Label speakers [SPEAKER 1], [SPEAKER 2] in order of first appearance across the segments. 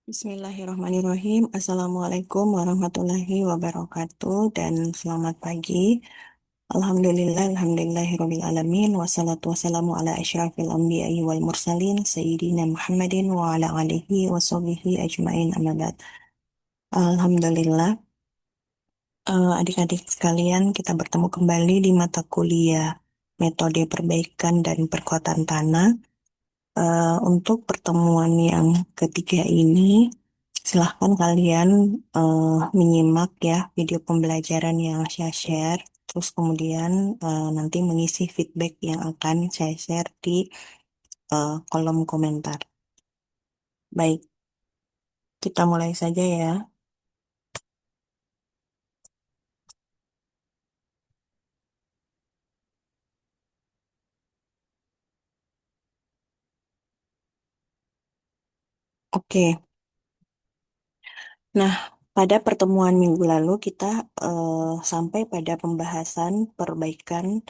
[SPEAKER 1] Bismillahirrahmanirrahim. Assalamualaikum warahmatullahi wabarakatuh dan selamat pagi. Alhamdulillahirabbil alamin wassalatu wassalamu ala asyrafil anbiya'i wal mursalin sayyidina Muhammadin wa ala alihi washabihi ajmain amma ba'd. Alhamdulillah, adik-adik sekalian, kita bertemu kembali di mata kuliah metode perbaikan dan perkuatan tanah. Untuk pertemuan yang ketiga ini, silahkan kalian menyimak ya video pembelajaran yang saya share. Terus kemudian nanti mengisi feedback yang akan saya share di kolom komentar. Baik, kita mulai saja ya. Oke, nah pada pertemuan minggu lalu kita sampai pada pembahasan perbaikan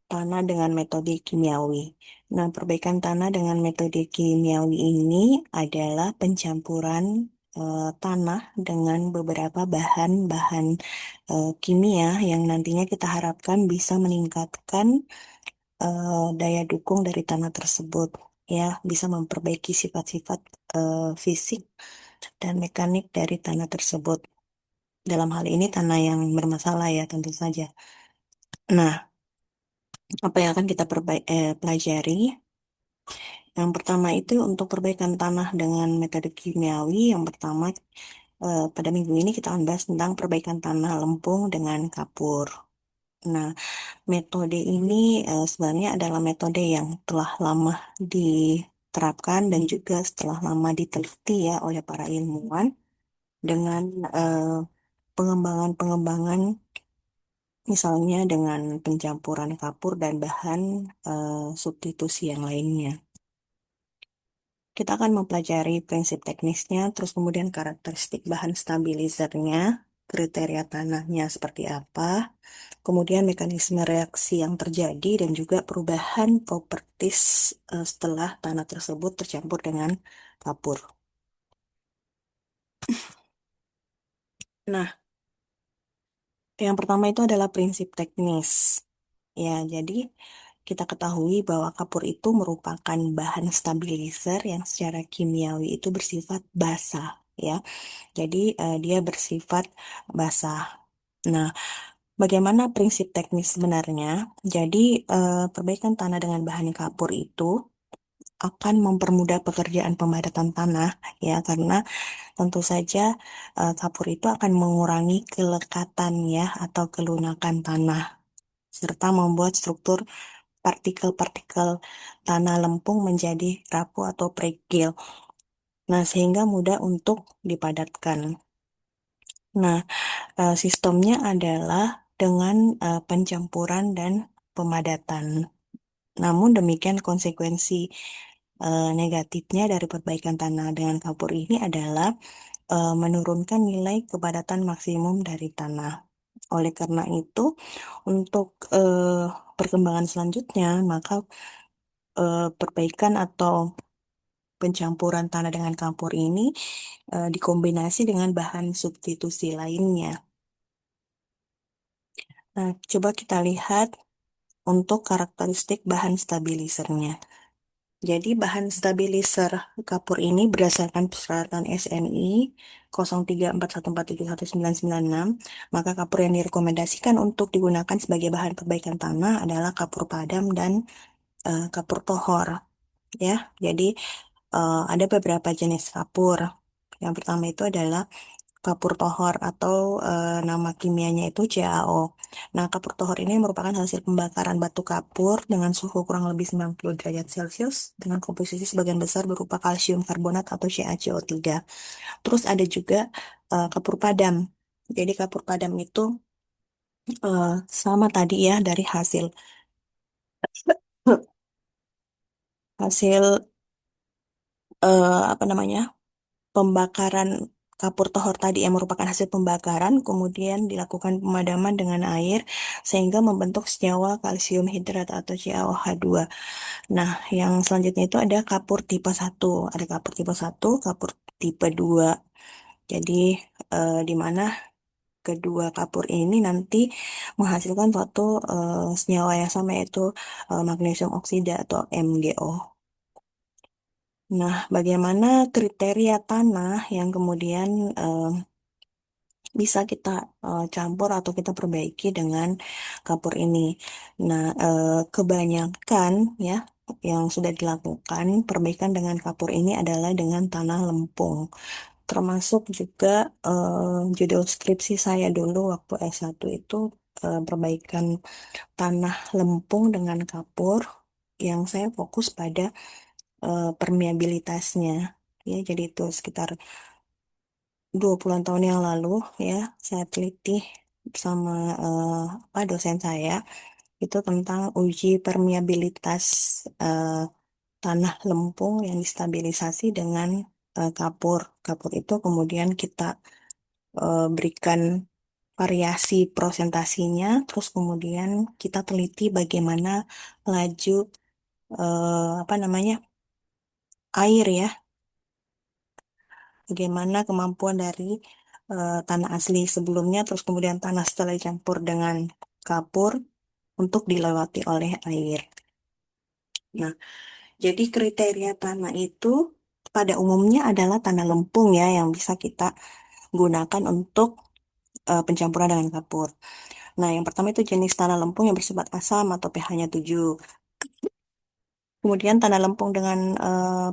[SPEAKER 1] tanah dengan metode kimiawi. Nah, perbaikan tanah dengan metode kimiawi ini adalah pencampuran tanah dengan beberapa bahan-bahan kimia yang nantinya kita harapkan bisa meningkatkan daya dukung dari tanah tersebut. Ya, bisa memperbaiki sifat-sifat fisik dan mekanik dari tanah tersebut. Dalam hal ini tanah yang bermasalah ya tentu saja. Nah, apa yang akan kita pelajari? Yang pertama itu untuk perbaikan tanah dengan metode kimiawi. Yang pertama, pada minggu ini kita akan bahas tentang perbaikan tanah lempung dengan kapur. Nah, metode ini sebenarnya adalah metode yang telah lama diterapkan dan juga setelah lama diteliti ya oleh para ilmuwan dengan pengembangan-pengembangan misalnya dengan pencampuran kapur dan bahan substitusi yang lainnya. Kita akan mempelajari prinsip teknisnya, terus kemudian karakteristik bahan stabilizernya, kriteria tanahnya seperti apa, kemudian mekanisme reaksi yang terjadi, dan juga perubahan properties setelah tanah tersebut tercampur dengan kapur. Nah, yang pertama itu adalah prinsip teknis. Ya, jadi kita ketahui bahwa kapur itu merupakan bahan stabilizer yang secara kimiawi itu bersifat basah, ya. Jadi dia bersifat basah. Nah, bagaimana prinsip teknis sebenarnya? Jadi perbaikan tanah dengan bahan kapur itu akan mempermudah pekerjaan pemadatan tanah ya karena tentu saja kapur itu akan mengurangi kelekatan ya atau kelunakan tanah serta membuat struktur partikel-partikel tanah lempung menjadi rapuh atau pregel. Nah, sehingga mudah untuk dipadatkan. Nah, sistemnya adalah dengan pencampuran dan pemadatan. Namun demikian konsekuensi negatifnya dari perbaikan tanah dengan kapur ini adalah menurunkan nilai kepadatan maksimum dari tanah. Oleh karena itu, untuk perkembangan selanjutnya, maka perbaikan atau pencampuran tanah dengan kapur ini dikombinasi dengan bahan substitusi lainnya. Nah, coba kita lihat untuk karakteristik bahan stabilisernya. Jadi bahan stabilizer kapur ini berdasarkan persyaratan SNI 0341471996, maka kapur yang direkomendasikan untuk digunakan sebagai bahan perbaikan tanah adalah kapur padam dan kapur tohor. Ya, jadi ada beberapa jenis kapur. Yang pertama itu adalah kapur tohor atau nama kimianya itu CaO. Nah, kapur tohor ini merupakan hasil pembakaran batu kapur dengan suhu kurang lebih 90 derajat Celcius dengan komposisi sebagian besar berupa kalsium karbonat atau CaCO3. Terus ada juga kapur padam. Jadi kapur padam itu sama tadi ya dari hasil hasil apa namanya? Pembakaran kapur tohor tadi yang merupakan hasil pembakaran, kemudian dilakukan pemadaman dengan air sehingga membentuk senyawa kalsium hidrat atau CaOH2. Nah, yang selanjutnya itu ada kapur tipe 1. Ada kapur tipe 1, kapur tipe 2. Jadi di mana kedua kapur ini nanti menghasilkan suatu senyawa yang sama yaitu magnesium oksida atau MgO. Nah, bagaimana kriteria tanah yang kemudian eh, bisa kita campur atau kita perbaiki dengan kapur ini? Nah, kebanyakan ya yang sudah dilakukan perbaikan dengan kapur ini adalah dengan tanah lempung. Termasuk juga judul skripsi saya dulu waktu S1 itu perbaikan tanah lempung dengan kapur yang saya fokus pada permeabilitasnya. Ya, jadi itu sekitar 20-an tahun yang lalu ya, saya teliti sama apa dosen saya itu tentang uji permeabilitas eh, tanah lempung yang distabilisasi dengan kapur. Kapur itu kemudian kita berikan variasi prosentasinya, terus kemudian kita teliti bagaimana laju apa namanya air ya, bagaimana kemampuan dari tanah asli sebelumnya, terus kemudian tanah setelah dicampur dengan kapur untuk dilewati oleh air. Nah, jadi kriteria tanah itu pada umumnya adalah tanah lempung ya yang bisa kita gunakan untuk pencampuran dengan kapur. Nah, yang pertama itu jenis tanah lempung yang bersifat asam atau pH-nya 7. Kemudian tanah lempung dengan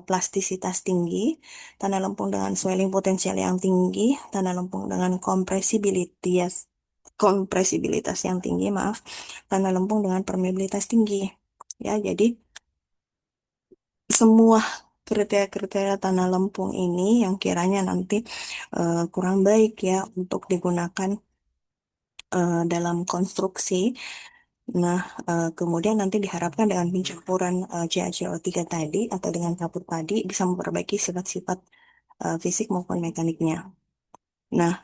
[SPEAKER 1] plastisitas tinggi, tanah lempung dengan swelling potensial yang tinggi, tanah lempung dengan kompresibilitas yang tinggi, maaf, tanah lempung dengan permeabilitas tinggi. Ya, jadi semua kriteria-kriteria tanah lempung ini yang kiranya nanti kurang baik ya untuk digunakan dalam konstruksi. Nah, kemudian nanti diharapkan dengan pencampuran CaCO3 tadi atau dengan kapur tadi bisa memperbaiki sifat-sifat fisik maupun mekaniknya. Nah,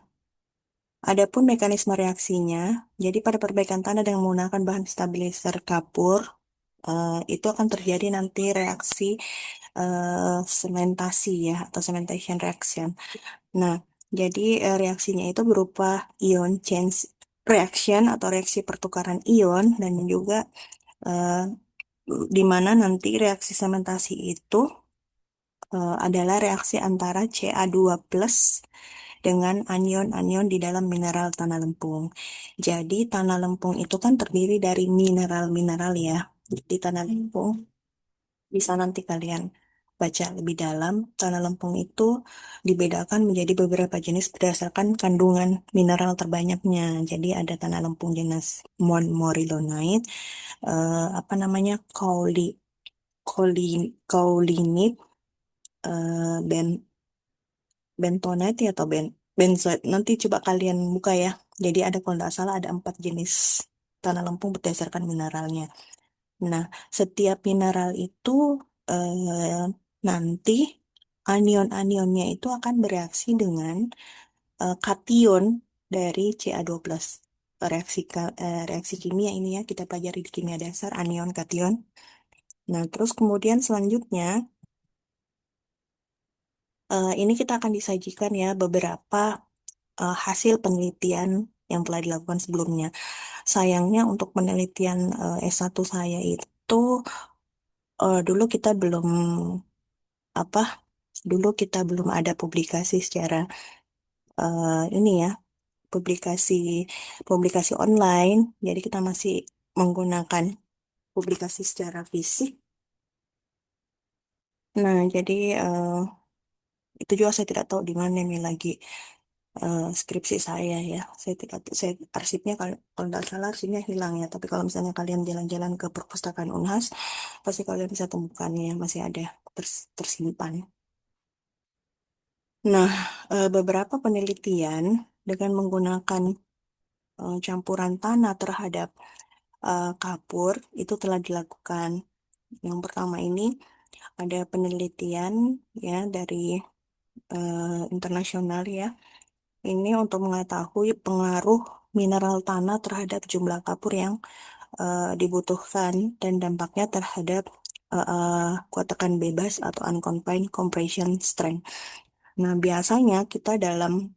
[SPEAKER 1] adapun mekanisme reaksinya, jadi pada perbaikan tanah dengan menggunakan bahan stabilizer kapur, itu akan terjadi nanti reaksi sementasi ya atau cementation reaction. Nah, jadi reaksinya itu berupa ion change reaction atau reaksi pertukaran ion dan juga eh, di mana nanti reaksi sementasi itu adalah reaksi antara Ca2+ dengan anion-anion di dalam mineral tanah lempung. Jadi tanah lempung itu kan terdiri dari mineral-mineral ya. Jadi tanah lempung bisa nanti kalian baca lebih dalam. Tanah lempung itu dibedakan menjadi beberapa jenis berdasarkan kandungan mineral terbanyaknya. Jadi ada tanah lempung jenis montmorillonite, apa namanya, kaulinit, ben bentonite ya atau benzoate. Nanti coba kalian buka ya. Jadi ada kalau tidak salah ada 4 jenis tanah lempung berdasarkan mineralnya. Nah, setiap mineral itu eh, nanti anion-anionnya itu akan bereaksi dengan kation dari Ca2+. Reaksi kimia ini ya kita pelajari di kimia dasar anion kation. Nah, terus kemudian selanjutnya ini kita akan disajikan ya beberapa hasil penelitian yang telah dilakukan sebelumnya. Sayangnya untuk penelitian S1 saya itu dulu kita belum apa? Dulu kita belum ada publikasi secara ini ya, publikasi publikasi online. Jadi kita masih menggunakan publikasi secara fisik. Nah, jadi itu juga saya tidak tahu di mana ini lagi skripsi saya ya. Saya tidak, saya arsipnya kalau tidak salah arsipnya hilang ya. Tapi kalau misalnya kalian jalan-jalan ke perpustakaan Unhas, pasti kalian bisa temukan ya masih ada tersimpan. Nah, beberapa penelitian dengan menggunakan campuran tanah terhadap kapur itu telah dilakukan. Yang pertama ini ada penelitian ya dari internasional ya. Ini untuk mengetahui pengaruh mineral tanah terhadap jumlah kapur yang dibutuhkan dan dampaknya terhadap kuat tekan bebas atau unconfined compression strength. Nah, biasanya kita dalam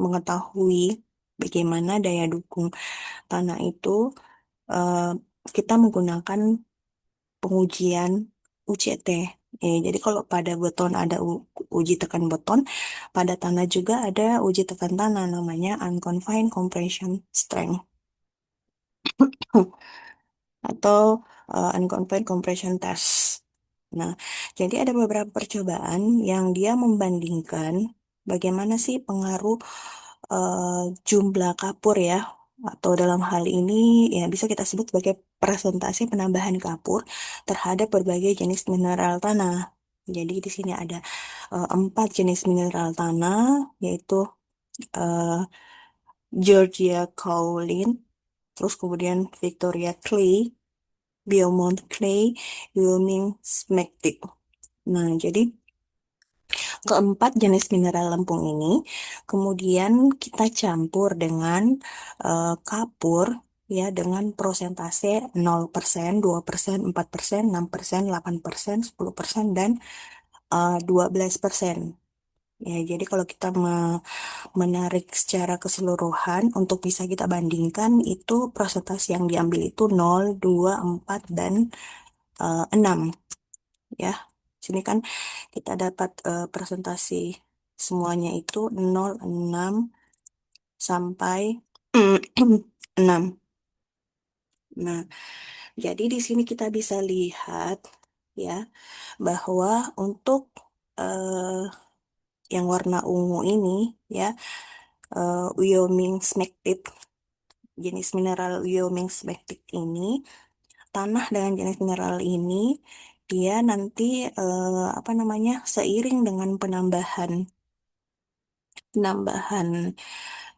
[SPEAKER 1] mengetahui bagaimana daya dukung tanah itu, eh, kita menggunakan pengujian UCT. Jadi kalau pada beton ada uji tekan beton, pada tanah juga ada uji tekan tanah namanya unconfined compression strength atau unconfined compression test. Nah, jadi ada beberapa percobaan yang dia membandingkan bagaimana sih pengaruh jumlah kapur ya, atau dalam hal ini ya bisa kita sebut sebagai presentasi penambahan kapur terhadap berbagai jenis mineral tanah. Jadi di sini ada 4 jenis mineral tanah, yaitu eh, Georgia kaolin, terus kemudian Victoria clay, Beaumont clay, Wyoming smectite. Nah, jadi keempat jenis mineral lempung ini kemudian kita campur dengan kapur ya dengan prosentase 0%, 2%, 4%, 6%, 8%, 10%, dan 12%. Ya, jadi kalau kita menarik secara keseluruhan untuk bisa kita bandingkan itu persentase yang diambil itu 0, 2, 4, dan 6 ya. Sini kan kita dapat presentasi semuanya itu 0, 6 sampai 6. Nah, jadi di sini kita bisa lihat ya bahwa untuk eh, yang warna ungu ini ya, Wyoming smectite, jenis mineral Wyoming smectite ini, tanah dengan jenis mineral ini dia nanti apa namanya, seiring dengan penambahan penambahan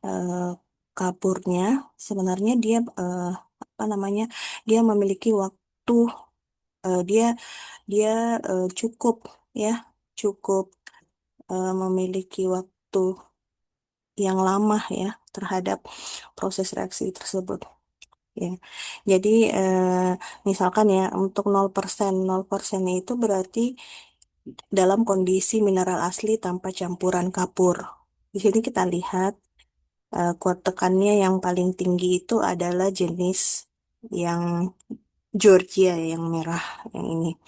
[SPEAKER 1] eh, kapurnya, sebenarnya dia apa namanya, dia memiliki waktu, dia dia cukup ya, cukup memiliki waktu yang lama ya terhadap proses reaksi tersebut ya. Jadi misalkan ya untuk 0%, 0% itu berarti dalam kondisi mineral asli tanpa campuran kapur. Di sini kita lihat kuat tekannya yang paling tinggi itu adalah jenis yang Georgia, yang merah, yang ini.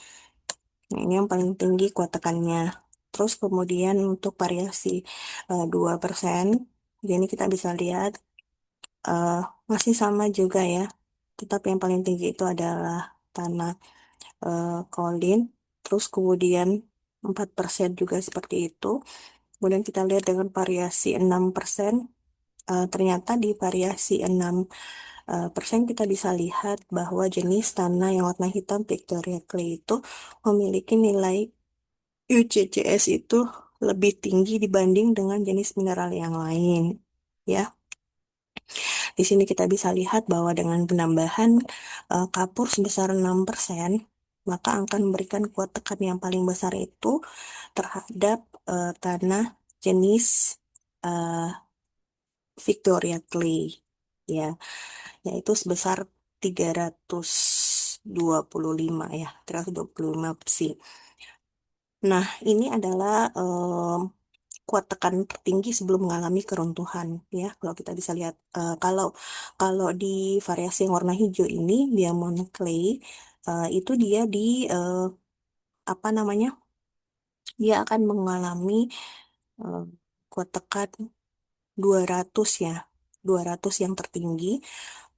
[SPEAKER 1] Nah, ini yang paling tinggi kuat tekannya. Terus kemudian untuk variasi 2%, jadi kita bisa lihat eh, masih sama juga ya. Tetapi yang paling tinggi itu adalah tanah Kolin. Terus kemudian 4% juga seperti itu. Kemudian kita lihat dengan variasi 6%. Ternyata di variasi 6% kita bisa lihat bahwa jenis tanah yang warna hitam Victoria Clay itu memiliki nilai UCCS itu lebih tinggi dibanding dengan jenis mineral yang lain. Ya, di sini kita bisa lihat bahwa dengan penambahan kapur sebesar 6%, maka akan memberikan kuat tekan yang paling besar itu terhadap tanah jenis eh, Victoria Clay. Ya, yaitu sebesar 325 ya, 325 psi. Nah, ini adalah kuat tekan tertinggi sebelum mengalami keruntuhan ya. Kalau kita bisa lihat kalau kalau di variasi yang warna hijau ini diamond clay, itu dia di eh, apa namanya? Dia akan mengalami eh, kuat tekan 200 ya. 200 yang tertinggi.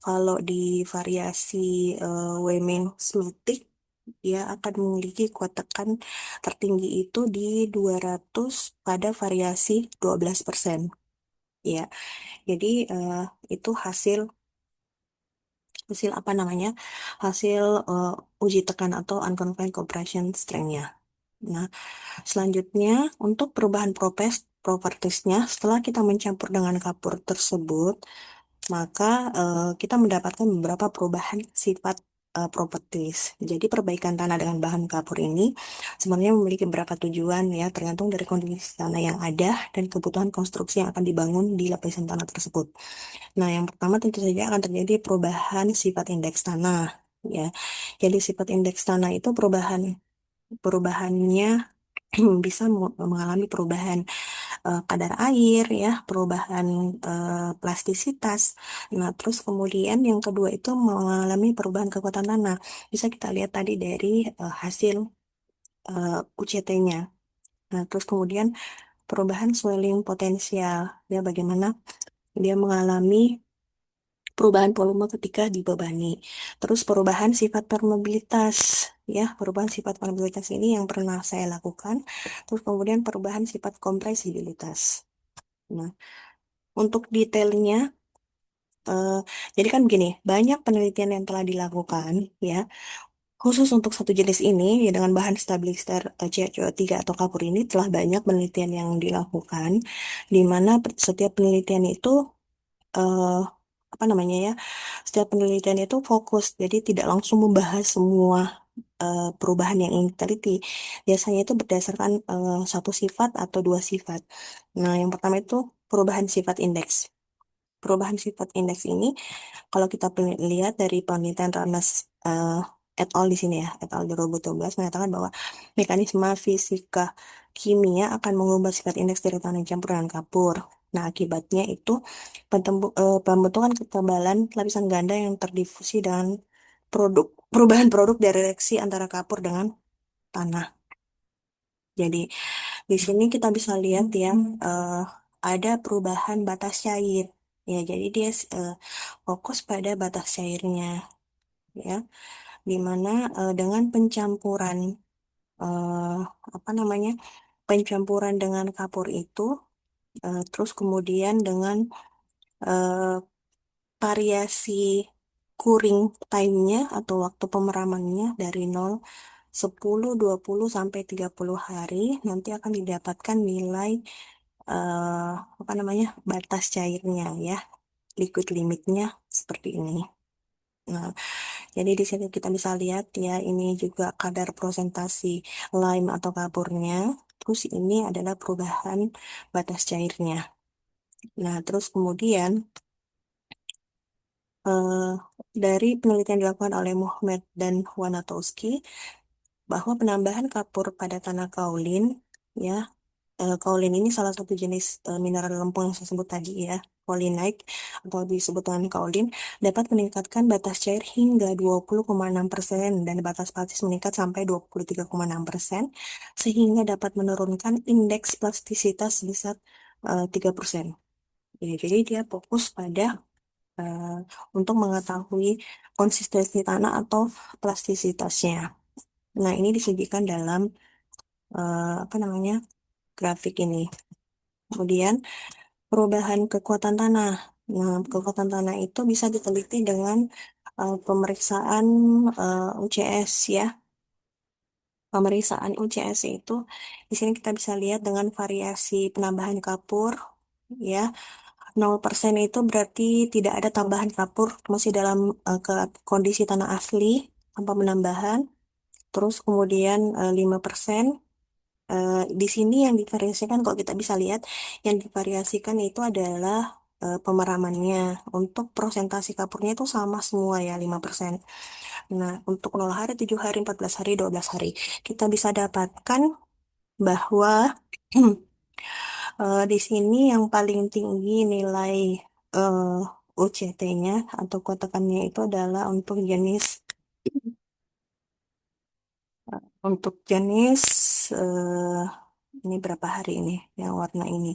[SPEAKER 1] Kalau di variasi Weming Smithik, dia akan memiliki kuat tekan tertinggi itu di 200 pada variasi 12%. Ya, jadi itu hasil hasil apa namanya? Hasil uji tekan atau unconfined compression strength-nya. Nah, selanjutnya untuk perubahan propertiesnya setelah kita mencampur dengan kapur tersebut, maka kita mendapatkan beberapa perubahan sifat properties. Jadi perbaikan tanah dengan bahan kapur ini sebenarnya memiliki beberapa tujuan ya, tergantung dari kondisi tanah yang ada dan kebutuhan konstruksi yang akan dibangun di lapisan tanah tersebut. Nah, yang pertama tentu saja akan terjadi perubahan sifat indeks tanah ya. Jadi sifat indeks tanah itu perubahannya bisa mengalami perubahan. kadar air, ya, perubahan plastisitas. Nah, terus kemudian yang kedua itu mengalami perubahan kekuatan tanah. Bisa kita lihat tadi dari hasil UCT-nya. Nah, terus kemudian perubahan swelling potensial, ya, bagaimana dia mengalami perubahan volume ketika dibebani. Terus perubahan sifat permeabilitas, ya, perubahan sifat permeabilitas ini yang pernah saya lakukan. Terus kemudian perubahan sifat kompresibilitas. Nah, untuk detailnya, eh, jadi kan begini, banyak penelitian yang telah dilakukan, ya, khusus untuk satu jenis ini, ya, dengan bahan stabilizer CaCO3 atau kapur ini telah banyak penelitian yang dilakukan, di mana setiap penelitian itu eh, apa namanya ya, setiap penelitian itu fokus, jadi tidak langsung membahas semua perubahan yang ingin diteliti. Biasanya itu berdasarkan satu sifat atau dua sifat. Nah, yang pertama itu perubahan sifat indeks. Perubahan sifat indeks ini, kalau kita lihat dari penelitian Ranas et al. Di sini, ya, et al. 2012 mengatakan bahwa mekanisme fisika kimia akan mengubah sifat indeks dari tanah campur dengan kapur. Nah, akibatnya itu pembentukan ketebalan lapisan ganda yang terdifusi dan perubahan produk dari reaksi antara kapur dengan tanah. Jadi di sini kita bisa lihat, ya, eh, ada perubahan batas cair. Ya, jadi dia fokus pada batas cairnya, ya, di mana dengan pencampuran eh, apa namanya, pencampuran dengan kapur itu, terus kemudian dengan eh, variasi curing time-nya atau waktu pemeramannya dari 0, 10, 20 sampai 30 hari, nanti akan didapatkan nilai eh, apa namanya, batas cairnya, ya, liquid limitnya seperti ini. Nah, jadi di sini kita bisa lihat, ya, ini juga kadar prosentasi lime atau kapurnya. Terus ini adalah perubahan batas cairnya. Nah, terus kemudian eh, dari penelitian dilakukan oleh Mohamed dan Wanatowski bahwa penambahan kapur pada tanah kaolin, ya, kaolin ini salah satu jenis mineral lempung yang saya sebut tadi, ya, kaulinite atau disebut dengan kaolin, dapat meningkatkan batas cair hingga 20,6% dan batas plastis meningkat sampai 23,6% sehingga dapat menurunkan indeks plastisitas sebesar 3%. Jadi dia fokus pada eh, untuk mengetahui konsistensi tanah atau plastisitasnya. Nah, ini disajikan dalam apa namanya, grafik ini. Kemudian perubahan kekuatan tanah. Nah, kekuatan tanah itu bisa diteliti dengan pemeriksaan UCS, ya. Pemeriksaan UCS itu di sini kita bisa lihat dengan variasi penambahan kapur, ya. 0% itu berarti tidak ada tambahan kapur, masih dalam kondisi tanah asli tanpa penambahan. Terus kemudian 5%. Di sini yang divariasikan, kalau kita bisa lihat, yang divariasikan itu adalah pemeramannya. Untuk prosentasi kapurnya itu sama semua, ya, 5%. Nah, untuk 0 hari, 7 hari, 14 hari, 12 hari. Kita bisa dapatkan bahwa di sini yang paling tinggi nilai UCT-nya atau kuat tekannya itu adalah untuk jenis eh, ini berapa hari ini yang warna ini.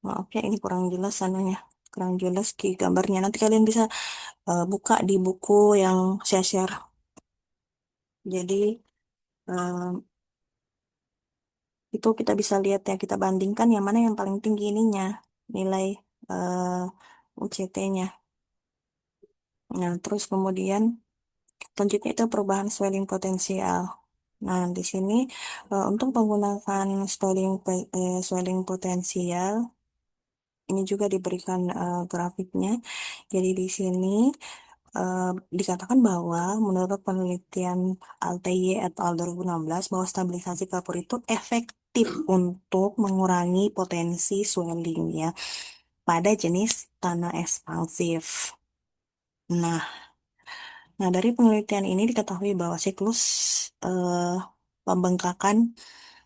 [SPEAKER 1] Maaf, ya, ini kurang jelas sananya. Kurang jelas di gambarnya. Nanti kalian bisa buka di buku yang saya share. Jadi eh, itu kita bisa lihat, ya, kita bandingkan yang mana yang paling tinggi ininya, nilai UCT-nya. Nah, terus kemudian selanjutnya itu perubahan swelling potensial. Nah, di sini untuk menggunakan swelling potensial ini juga diberikan grafiknya. Jadi di sini eh, dikatakan bahwa menurut penelitian Altaye et al. 2016 bahwa stabilisasi kapur itu efektif untuk mengurangi potensi swelling, ya, pada jenis tanah ekspansif. Nah, dari penelitian ini diketahui bahwa siklus eh, pembengkakan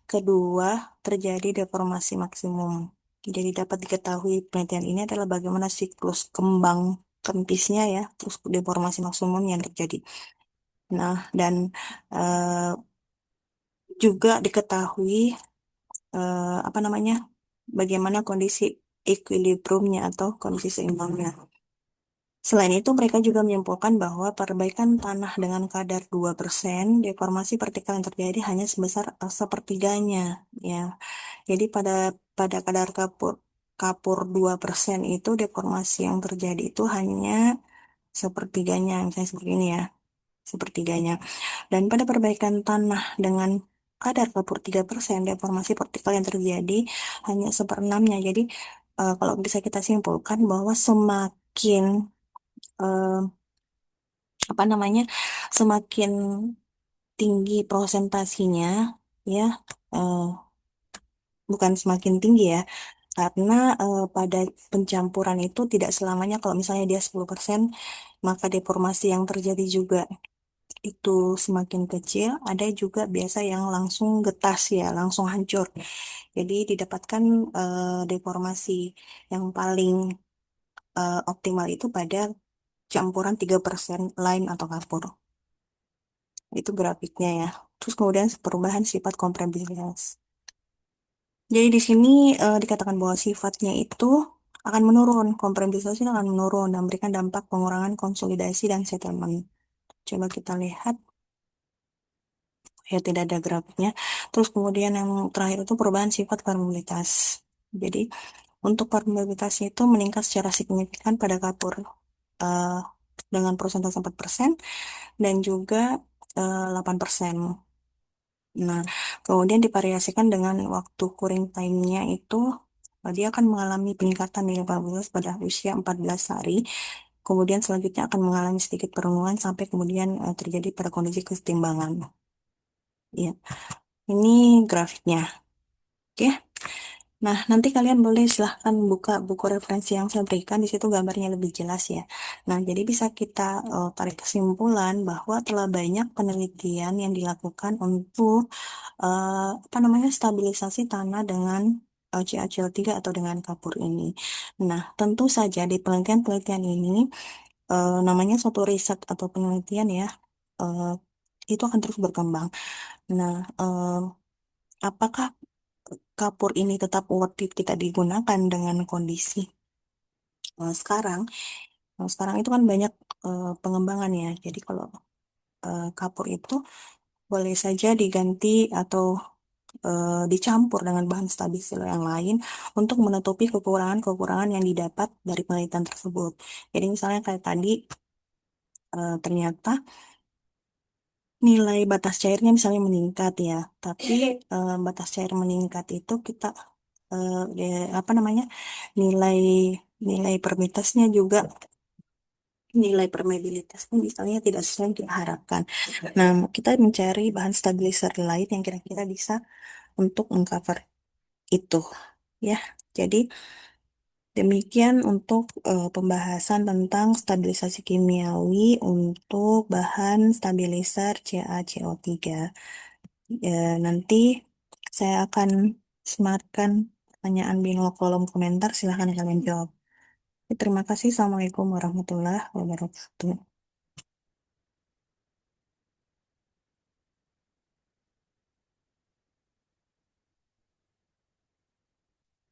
[SPEAKER 1] Kedua, terjadi deformasi maksimum. Jadi dapat diketahui penelitian ini adalah bagaimana siklus kembang kempisnya ya, terus deformasi maksimum yang terjadi. Nah, dan eh, juga diketahui apa namanya, bagaimana kondisi equilibriumnya atau kondisi seimbangnya. Selain itu, mereka juga menyimpulkan bahwa perbaikan tanah dengan kadar 2%, deformasi vertikal yang terjadi hanya sebesar sepertiganya. Ya, jadi pada kadar kapur kapur 2% itu deformasi yang terjadi itu hanya sepertiganya, misalnya seperti ini ya, sepertiganya. Dan pada perbaikan tanah dengan kadar kapur 3%, deformasi vertikal yang terjadi hanya seperenamnya. Jadi, kalau bisa kita simpulkan bahwa semakin eh, apa namanya, semakin tinggi prosentasinya, ya, eh, bukan semakin tinggi ya, karena pada pencampuran itu tidak selamanya kalau misalnya dia 10%, maka deformasi yang terjadi juga itu semakin kecil. Ada juga biasa yang langsung getas ya, langsung hancur. Jadi didapatkan deformasi yang paling optimal itu pada campuran 3% lime atau kapur. Itu grafiknya ya. Terus kemudian perubahan sifat kompresibilitas. Jadi di sini dikatakan bahwa sifatnya itu akan menurun, kompresibilitas ini akan menurun dan memberikan dampak pengurangan konsolidasi dan settlement. Coba kita lihat, ya tidak ada grafiknya. Terus kemudian yang terakhir itu perubahan sifat permeabilitas. Jadi untuk permeabilitasnya itu meningkat secara signifikan pada kapur eh, dengan persentase 4% dan juga 8%. Nah, kemudian divariasikan dengan waktu curing time-nya itu, dia akan mengalami peningkatan nilai probabilitas pada usia 14 hari. Kemudian selanjutnya akan mengalami sedikit penurunan sampai kemudian terjadi pada kondisi kesetimbangan. Ya, ini grafiknya. Oke. Nah, nanti kalian boleh silahkan buka buku referensi yang saya berikan. Di situ gambarnya lebih jelas ya. Nah, jadi bisa kita tarik kesimpulan bahwa telah banyak penelitian yang dilakukan untuk apa namanya, stabilisasi tanah dengan CaCl3 atau dengan kapur ini. Nah, tentu saja di penelitian-penelitian ini namanya suatu riset atau penelitian ya, eh, itu akan terus berkembang. Nah, apakah kapur ini tetap worth it kita digunakan dengan kondisi sekarang? Nah, sekarang itu kan banyak pengembangan ya. Jadi kalau kapur itu boleh saja diganti atau dicampur dengan bahan stabilizer yang lain untuk menutupi kekurangan-kekurangan yang didapat dari penelitian tersebut. Jadi misalnya kayak tadi ternyata nilai batas cairnya misalnya meningkat ya, tapi batas cair meningkat itu kita apa namanya, nilai nilai permitasnya juga, nilai permeabilitasnya misalnya tidak sesuai yang kita harapkan. Nah, kita mencari bahan stabilizer lain yang kira-kira bisa untuk mengcover itu ya. Jadi demikian untuk pembahasan tentang stabilisasi kimiawi untuk bahan stabilizer CaCO3. Nanti saya akan sematkan pertanyaan di kolom komentar, silahkan kalian jawab. Terima kasih. Assalamualaikum warahmatullahi wabarakatuh.